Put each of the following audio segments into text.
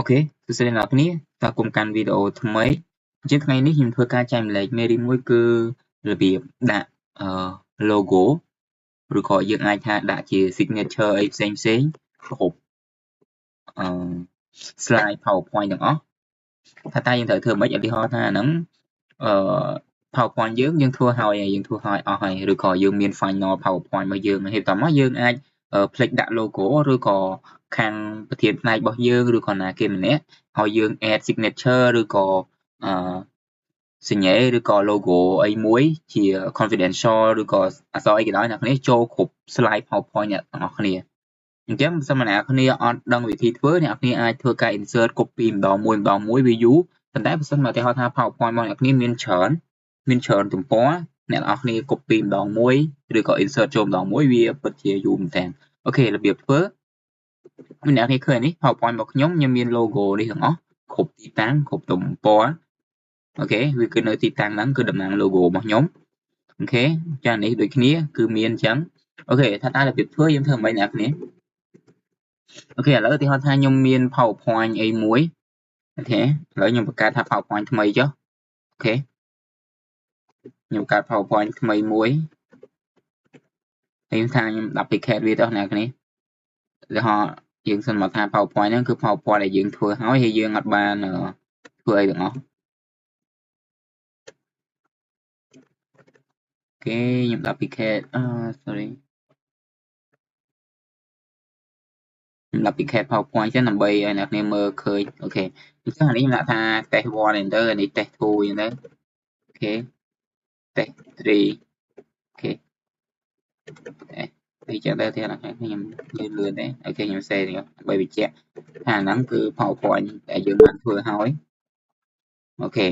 Ok, tôi sẽ nói cái này ta cùng can video thứ mấy trước ngàyนี้ខ្ញុំធ្វើការចែកម្លែកមេរៀនមួយគឺរបៀបដាក់logo ឬក៏យើងអាចថាដាក់ជា signature អីផ្សេងគ្រប់slide PowerPoint ទាំងអស់ថាតើយើងត្រូវធ្វើម៉េចឧទាហរណ៍ថាហ្នឹងPowerPoint យើងធ្វើឲ្យអស់ហើយឬក៏យើងមាន final PowerPoint របស់យើងហើយតោះមកយើងអាចផ្លេចដាក់ logo ឬក៏ខាងប្រធានផ្នែករបស់យើងឬក៏ណាគេម្នាក់ឲ្យយើង add signature ឬក៏សញ្ញាឬក៏ logo អីមួយជា confidential ឬក៏អក្សរអីក៏ដោយអ្នកគ្នាចូលគ្រប់ slide PowerPoint អ្នកទាំងអស់គ្នាអញ្ចឹងបើសិនមកអ្នកគ្នាអត់ដឹងវិធីធ្វើអ្នកគ្នាអាចធ្វើការ insert copy ម្ដងមួយវាយូរប៉ុន្តែបើសិនមកឧទាហរណ៍ថា PowerPoint របស់អ្នកគ្នាមានច្រើនទំព័រអ្នកនរគ្នា copy ម្ដងមួយឬក៏ insert ចូលម្ដងមួយវាពិតជាយូរមែនតើអូខេរបៀបធ្វើអ្នកគ្នាឃើញនេះ PowerPoint របស់ខ្ញុំមាន logo នេះទាំងអស់គ្រប់ទីតាំងគ្រប់ទំព័រអូខេវាគឺនៅទីតាំងហ្នឹងគឺតំណាង logo របស់ខ្ញុំអូខេចានេះដូចគ្នាគឺមានអញ្ចឹងអូខេថាតើរបៀបធ្វើយើងធ្វើមិនអ្នកគ្នាអូខេឥឡូវឧទាហរណ៍ថាខ្ញុំមាន PowerPoint អីមួយអូខេឥឡូវខ្ញុំបង្កើតថា PowerPoint ថ្មីចុះអូខេខ្ញុំបង្កើត PowerPoint ថ្មីមួយហើយថាខ្ញុំ duplicate វាទៅអ្នកគ្នាឧទាហរណ៍យើងសិនមកថា PowerPoint ហ្នឹងគឺ PowerPoint ដែលយើងធ្វើហើយយើងអត់បានធ្វើអីទាំងអស់អូខេខ្ញុំ duplicate sorry ខ្ញុំ duplicate PowerPoint ចឹងដើម្បីឲ្យអ្នកគ្នាមើលឃើញអូខេអញ្ចឹងអានេះខ្ញុំដាក់ថា test 1 enter អានេះ test 2 អញ្ចឹងអូខេ test 3អូខេពីចឹងទៅទៀតខ្ញុំលឿនទេអូខេខ្ញុំ save ដើម្បីបញ្ជាក់ថាហ្នឹងគឺ PowerPoint ដែលយើងបានធ្វើហើយអូខេ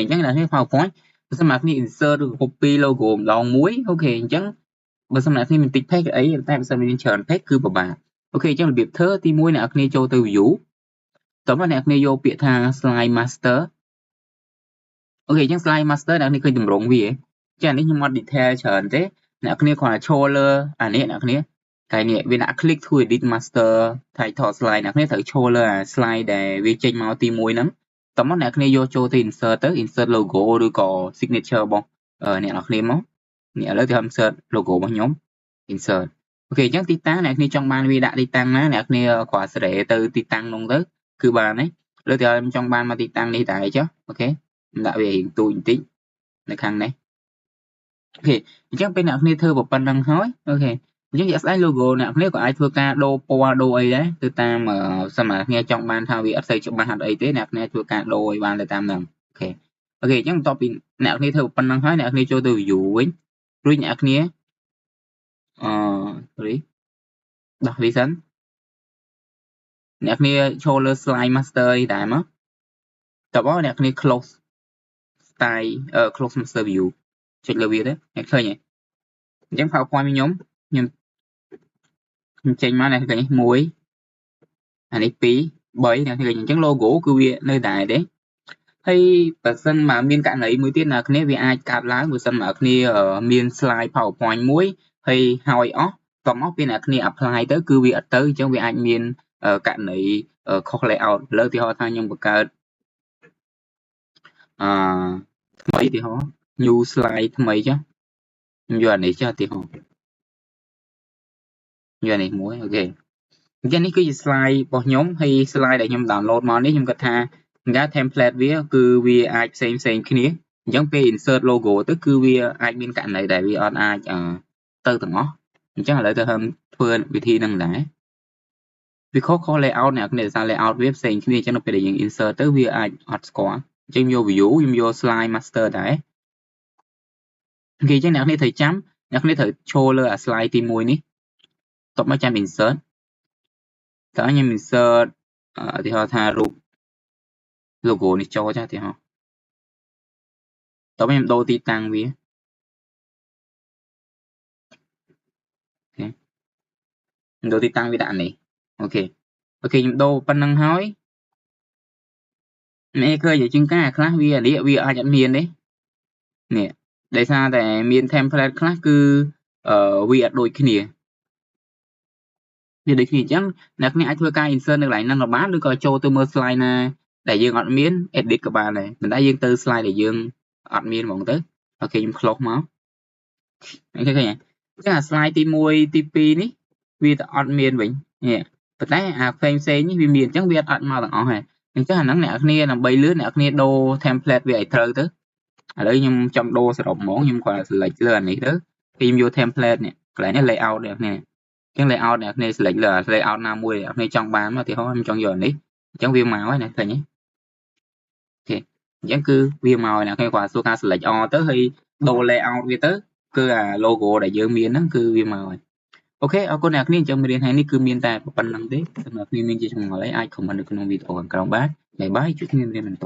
អញ្ចឹងអ្នកនេះ PowerPoint បើសិនមកនេះ insert ឬ copy logo ម្ដងមួយអូខេអញ្ចឹងបើសិនអ្នកនេះមានតិច page អីតែបើសិនមានច្រើន page គឺពិបាកអូខេអញ្ចឹងរបៀបធ្វើទី1អ្នកគ្នាចូលទៅ view តោះមកអ្នកគ្នាយកពាក្យថា slide master អូខេអញ្ចឹង slide master អ្នកគ្នាឃើញតម្រងវាចានេះខ្ញុំអត់ detail ច្រើនទេអ្នកគ្នាគ្រាន់តែឈរលើអានេះអ្នកគ្នាតែនេះវាដាក់ click to edit master title slide អ្នកគ្នាត្រូវឈរលើអា slide ដែលវាចេញមកទី1ហ្នឹងតោះមកអ្នកគ្នាយកចូលទៅ insert logo ឬក៏ signature របស់អ្នកនរគ្នាមកនេះឥឡូវទៅ insert logo របស់ខ្ញុំ insert អូខេអញ្ចឹងទីតាំងអ្នកគ្នាចង់បានវាដាក់ទីតាំងណាអ្នកគ្នាគ្រាន់សេរីទៅទីតាំងនោះទៅគឺបានហើយលើទៅខ្ញុំចង់បានមកទីតាំងនេះដែរចុះអូខេខ្ញុំដាក់វារៀងទូចបន្តិចនៅខាងនេះអូខេអញ្ចឹងពេលអ្នកគ្នាធ្វើប៉ុណ្្នឹងហើយអូខេអញ្ចឹងជាក់ស្ដែង logo អ្នកគ្នាក៏អាចធ្វើការដូរពណ៌ដូរអីដែរទៅតាមសមត្ថភាពចង់បានថាវាអត់សូវច្បាស់អត់អីទេអ្នកគ្នាធ្វើការដូរឲ្យបានទៅតាមហ្នឹងអូខេអញ្ចឹងបន្ទាប់ពីអ្នកគ្នាធ្វើប៉ុណ្្នឹងហើយអ្នកគ្នាចូលទៅ view វិញរួចអ្នកគ្នាsorry ដោះវាសិនអ្នកគ្នាចូលលើ slide master អីដែរមកតបអ្នកគ្នា close style close master view ចុចលើវាទៅអ្នកឃើញទេអញ្ចឹង PowerPoint ខ្ញុំចេញមកអ្នកឃើញ1អានេះ2 3អ្នកឃើញអញ្ចឹង logo គឺវានៅដែរទេហើយបើសិនមកមានករណីមួយទៀតអ្នកគ្នាវាអាចកាត់ឡើងបើសិនមកអ្នកគ្នាមាន slide PowerPoint មួយហើយអស់តោះមកពេលអ្នកគ្នា apply ទៅគឺវាអត់ទៅអញ្ចឹងវាអាចមានករណីខុស layout លើឧទាហរណ៍ថាខ្ញុំបង្កើតថ្មីឧទាហរណ៍ new slide ថ្មីចុះខ្ញុំយកអានេះចុះឧទាហរណ៍យកអានេះមួយអូខេអញ្ចឹងនេះគឺជា slide របស់ខ្ញុំហើយ slide ដែលខ្ញុំ download មកនេះខ្ញុំគិតថាtemplate វាគឺវាអាចផ្សេងគ្នាអញ្ចឹងពេល insert logo ទៅគឺវាអាចមានករណីដែលវាអត់អាចទៅទាំងអស់អញ្ចឹងឥឡូវទៅធ្វើវិធីហ្នឹងដែរវាខុស layout អ្នកគ្នាសារ layout វាផ្សេងគ្នាអញ្ចឹងនៅពេលដែលយើង insert ទៅវាអាចអត់ស្គាល់អញ្ចឹងយក view ខ្ញុំយក slide master ដែរអូខេអញ្ចឹងអ្នកគ្នាត្រូវចាំអ្នកគ្នាត្រូវឈរលើអា slide ទី1នេះតបមកចាំ insert តើខ្ញុំ insert ឧទាហរណ៍ថារូប logo នេះចូលចាឧទាហរណ៍តបខ្ញុំដូរទីតាំងវាអូខេខ្ញុំដូរទីតាំងវាដាក់នេះអូខេខ្ញុំដូរប៉ុណ្ណឹងហើយនេះឃើញជាងការខ្លះវាអាចអត់មានទេនេះដោយសារតែមាន template ខ្លះគឺវាអត់ដូចគ្នា វាដូចគ្នាអញ្ចឹងអ្នកគ្នាអាចធ្វើការ insert នៅកន្លែងហ្នឹងក៏បានឬក៏ចូលទៅមើល slide ណាដែលយើងអត់មាន edit ក៏បានដែរប៉ុន្តែយើងទៅ slide ដែលយើងអត់មានហ្មងទៅអូខេខ្ញុំ close មកអូខេឃើញទេអញ្ចឹងអា slide ទី1ទី2នេះវាទៅអត់មានវិញនេះប៉ុន្តែអាផ្សេងនេះវាមានអញ្ចឹងវាអត់មកទាំងអស់ហើយអញ្ចឹងអាហ្នឹងអ្នកគ្នាដើម្បីលឿនអ្នកគ្នាដូរ template វាឲ្យត្រូវទៅឥឡូវខ្ញុំចង់ដូរសរុបហ្មងខ្ញុំគាត់ select លើអានេះទៅpuisខ្ញុំយក template នេះកន្លែងនេះ layout អ្នកគ្នាអញ្ចឹង layout អ្នកគ្នា select លើ layout ណាមួយអ្នកគ្នាចង់បានមកឧទាហរណ៍ខ្ញុំចង់យកអានេះអញ្ចឹងវាមកហើយណាឃើញទេអូខេអញ្ចឹងគឺវាមកហើយអ្នកគ្នាគាត់សួរការ select all ទៅហើយដូរ layout វាទៅគឺអា logo ដែលយើងមានហ្នឹងគឺវាមកហើយអូខេអរគុណអ្នកគ្នាអញ្ចឹងមេរៀនថ្ងៃនេះគឺមានតែប៉ុណ្្នឹងទេសម្រាប់គ្នាមានជាចម្ងល់អីអាច comment នៅក្នុងវីដេអូខាងក្រោមបានបាយបាយជួបគ្នាមេរៀនបន្ត